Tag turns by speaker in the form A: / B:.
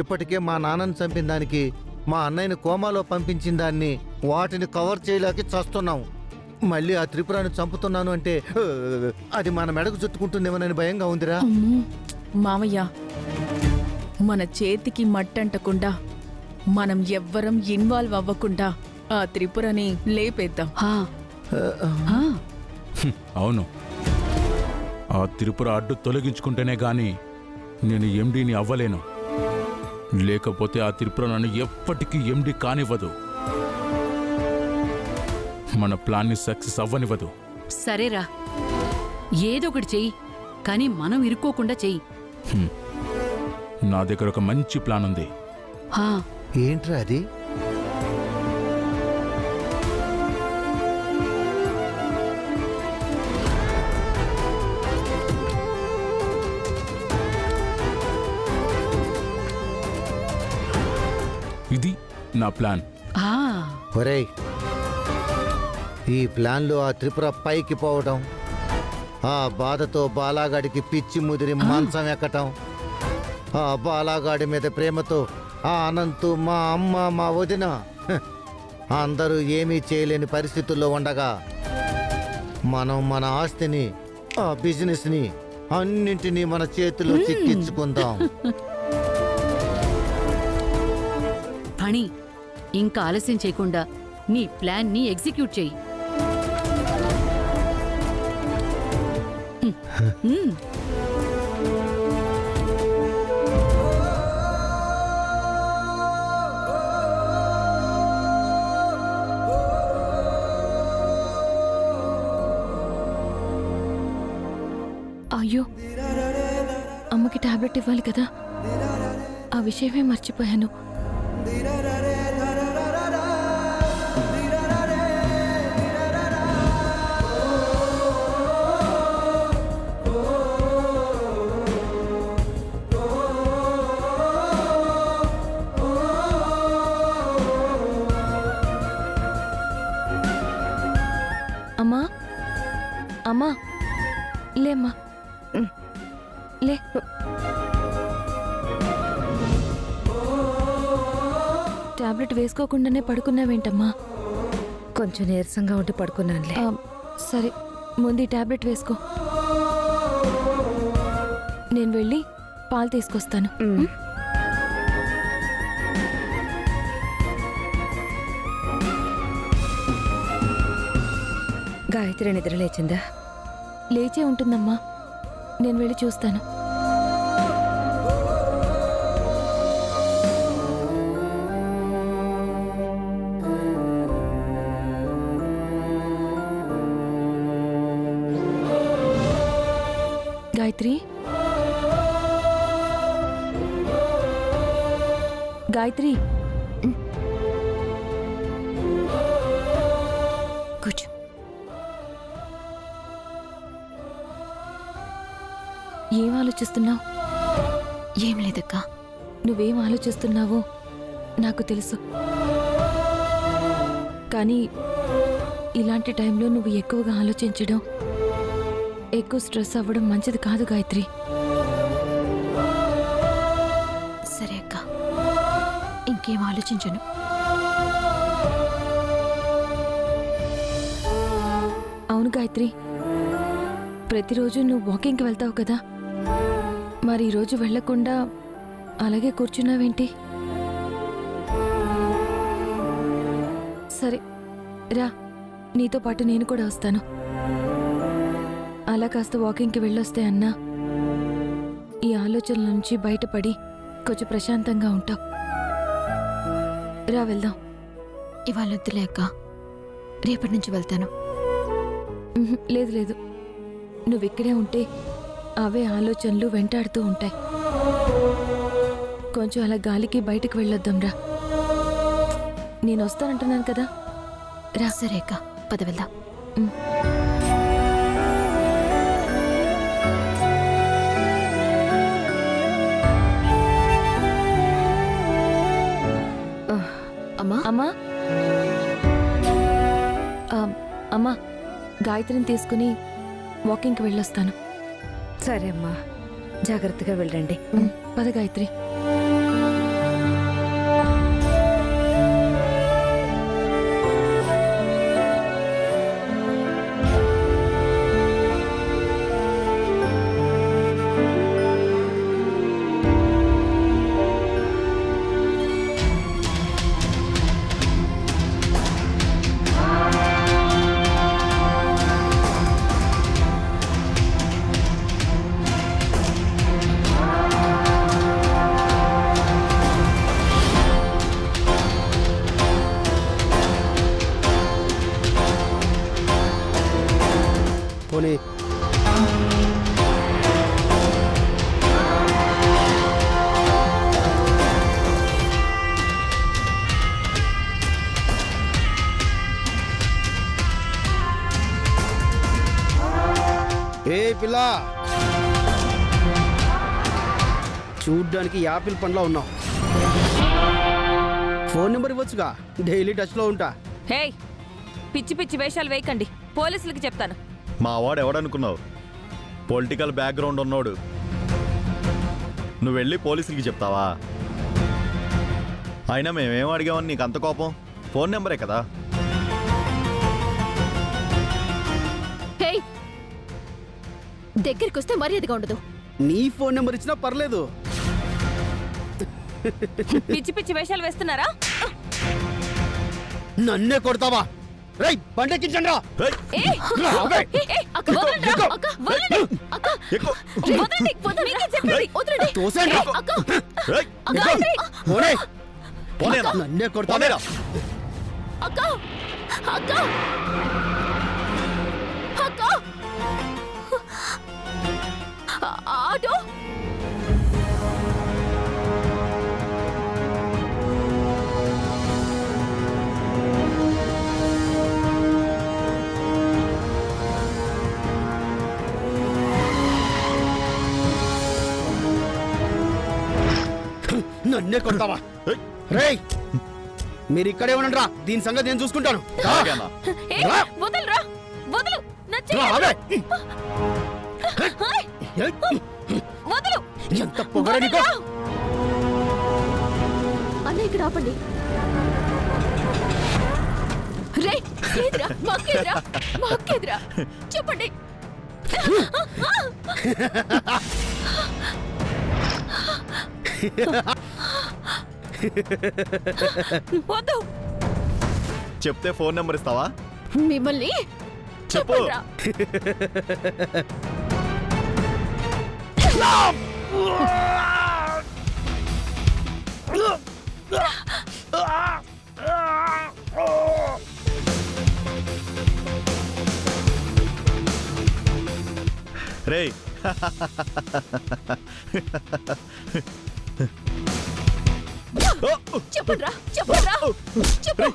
A: ఇప్పటికే మా నాన్నని చంపిన దానికి, మా అన్నయ్యని కోమాలో పంపించిన దాన్ని, వాటిని కవర్ చేయలేక చస్తున్నాం. మళ్ళీ ఆ త్రిపురాన్ని చంపుతున్నాను అంటే అది మన మెడకు చుట్టుకుంటుందేమోనని భయంగా ఉందిరా.
B: మామయ్య, మన చేతికి మట్టంటకుండా మనం ఎవ్వరం ఇన్వాల్వ్ అవ్వకుండా ఆ త్రిపురని లేపేద్దాం.
C: అవును, ఆ త్రిపుర అడ్డు తొలగించుకుంటేనే గాని నేను ఎండీని అవ్వలేను. లేకపోతే ఆ త్రిపుర నన్ను ఎప్పటికీ ఎండీ కానివ్వదు, మన ప్లాన్ని సక్సెస్ అవ్వనివ్వదు.
D: సరేరా, ఏదో ఒకటి చెయ్యి, కానీ మనం ఇరుక్కోకుండా చెయ్యి.
C: నా దగ్గర ఒక మంచి ప్లాన్ ఉంది.
A: ఏంట్రా అది?
C: ఇది నా ప్లాన్.
A: ఒరేయ్, ఈ ప్లాన్లో ఆ త్రిపుర పైకి పోవడం, ఆ బాధతో బాలాగాడికి పిచ్చి ముదిరి మంచం ఎక్కటం, ఆ బాలాగాడి మీద ప్రేమతో ఆ అనంతు, మా అమ్మ, మా వదిన అందరూ ఏమీ చేయలేని పరిస్థితుల్లో ఉండగా మనం మన ఆస్తిని, ఆ బిజినెస్ని అన్నింటినీ మన చేతిలో చిక్కించుకుందాం.
D: ఫణి, ఇంకా ఆలస్యం చేయకుండా నీ ప్లాన్ని ఎగ్జిక్యూట్ చెయ్యి.
E: అయ్యో, అమ్మకి టాబ్లెట్ ఇవ్వాలి కదా, ఆ విషయమే మర్చిపోయాను. అమ్మా, అమ్మా, లేమ్మా, లే. టాబ్లెట్ వేసుకోకుండానే పడుకున్నావేంటమ్మా?
F: కొంచెం నీరసంగా ఉండి పడుకున్నానులే.
E: సరే, ముందు ఈ టాబ్లెట్ వేసుకో, నేను వెళ్ళి పాలు తీసుకొస్తాను.
F: గాయత్రి నిద్ర లేచిందా?
E: లేచే ఉంటుందమ్మా, నేను వెళ్ళి చూస్తాను. గాయత్రి, గాయత్రి,
F: కూర్చో.
E: ఏం ఆలోచిస్తున్నావు?
F: ఏం లేదక్కా.
E: నువ్వేం ఆలోచిస్తున్నావో నాకు తెలుసు, కానీ ఇలాంటి టైంలో నువ్వు ఎక్కువగా ఆలోచించడం, ఎక్కువ స్ట్రెస్ అవ్వడం మంచిది కాదు గాయత్రి.
F: సరే అక్క, ఇంకేం ఆలోచించను.
E: అవును గాయత్రి, ప్రతిరోజు నువ్వు వాకింగ్కి వెళ్తావు కదా, మరి ఈరోజు వెళ్లకుండా అలాగే కూర్చున్నావేంటి? సరే రా, నీతో పాటు నేను కూడా వస్తాను. అలా కాస్త వాకింగ్కి వెళ్ళొస్తే అన్నా ఈ ఆలోచనల నుంచి బయటపడి కొంచెం ప్రశాంతంగా ఉంటావు. రా, వెళ్దాం.
F: ఇవాళ వద్దులే అక్క, రేపటి నుంచి వెళ్తాను.
E: లేదు లేదు, నువ్విక్కడే ఉంటే అవే ఆలోచనలు వెంటాడుతూ ఉంటాయి. కొంచెం అలా గాలికి బయటకు వెళ్ళొద్దాం రా. నేను వస్తానంటున్నాను కదా, రా.
F: సరే అక్క, పద వెళ్దాం. అమ్మా,
E: అమ్మా, అమ్మా, గాయత్రిని తీసుకుని వాకింగ్కి వెళ్ళొస్తాను.
F: సరే అమ్మా, జాగ్రత్తగా వెళ్ళండి.
E: పద గాయత్రి.
G: పిల్ల చూడ్డానికి యాపిల్ పండ్లా ఉన్నావు. ఫోన్ నెంబర్ ఇవ్వచ్చుగా, డైలీ టచ్లో ఉంటా.
E: హేయ్, పిచ్చి పిచ్చి వేషాలు వేయకండి, పోలీసులకి చెప్తాను.
H: మా వాడు ఎవడనుకున్నావు? పొలిటికల్ బ్యాక్గ్రౌండ్ ఉన్నోడు. నువ్వు వెళ్ళి పోలీసులకి చెప్తావా? అయినా మేమేం అడిగామని నీకు అంత కోపం? ఫోన్ నెంబరే కదా.
F: హేయ్, దగ్గరికి వస్తే మర్యాదగా ఉండదు.
G: నీ ఫోన్ నెంబర్ ఇచ్చినా పర్లేదు.
E: పిచ్చి పిచ్చి వేషాలు వేస్తున్నారా?
G: నన్నే కొడతావా? రేయ్, బండెక్కించండి రా.
H: రేయ్,
E: ఏయ్!
G: రావే.
E: ఏయ్, అక్క, వదలండి రా, అక్క, వదలండి, అక్క.
H: ఎక్కు.
E: వదలండి, వదలండి, మీకే చెప్పేది, వదలండి.
G: తోసేయండి.
E: ఏయ్, అక్క,
H: రేయ్,
E: అక్క,
G: ఎక్కు.
E: ఆంటీ,
G: పోనీ.
H: పోనేరా.
G: నన్నే కొడతావా?
H: పోనేరా.
E: అక్క, అక్క, అక్క. ఆటో.
G: నన్నే కొడతావా? రేయ్, మీరు ఇక్కడే ఉండండి రా, దీని సంగతి నేను చూసుకుంటాను.
H: అలాగేనా?
E: ఏయ్, వదలురా, వదలు, నా చెయ్యి
G: రావే.
E: ఏయ్, వదలు.
G: ఎంత పొగర నీకు?
E: వదలురా.
F: అన్న ఇక్కడ ఆపండి.
E: రే, ఏదిరా, మాకేదిరా, మాకేదిరా, చెప్పండి. వద్దు.
H: చెప్తే ఫోన్ నెంబర్ ఇస్తావా?
F: మిమ్మల్ని
H: చెప్పు.
E: చెప్పండిరా.
H: రేయ్,
E: చెప్పండిరా, చెప్పండిరా, చెప్పు.